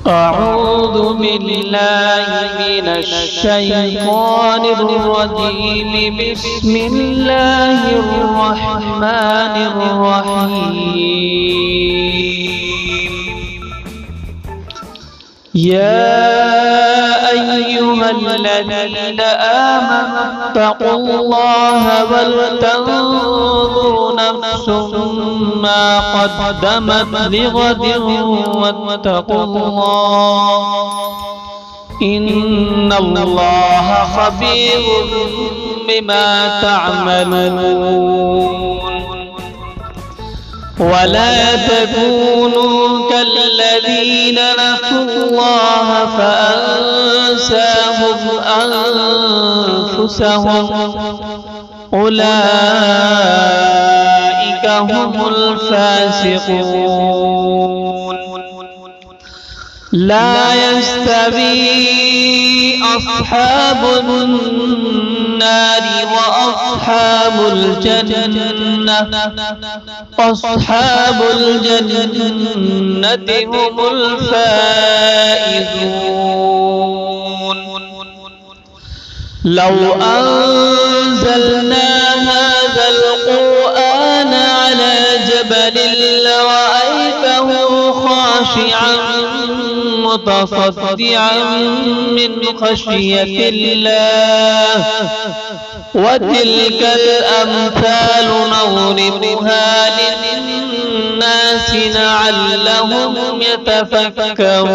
أعوذ بالله من الشيطان الرجيم. بسم الله الرحمن الرحيم. يا أيها الذين آمنوا اتقوا الله ولتنظر نفس ما قدمت لغد واتقوا الله إن الله خبير بما تعملون. ولا تكونوا كالذين نسوا الله فأنساهم أنفسهم أولئك هم الفاسقون. لا يستوي أصحاب النار وأصحاب الجنة. أصحاب الجنة هم الفائزون. لو أنزلنا هذا القرآن على جبل لرأيته خاشعا متصدعا من خشية الله. وتلك الأمثال نضربها للناس لعلهم يتفكرون.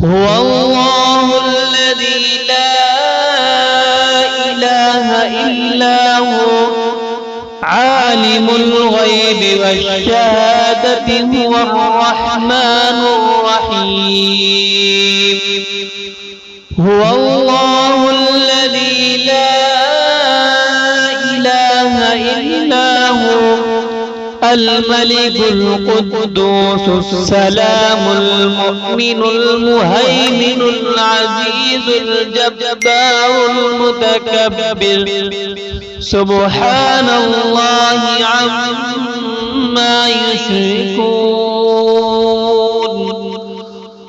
هو الله الذي لا إله إلا هو عالم الغيب والشهادة هو الرحمن الرحيم. هو الله الذي لا إله إلا هو الملك القدوس السلام المؤمن المهيمن العزيز الجبار المتكبر سبحان الله عما يشركون.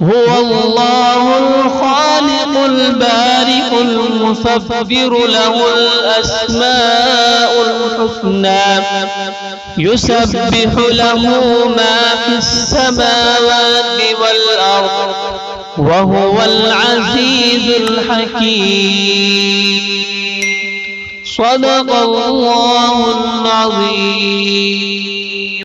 هو الله الخالق البارئ المصور له الأسماء الحسنى يسبح له ما في السماوات والأرض وهو العزيز الحكيم. صدق الله العظيم.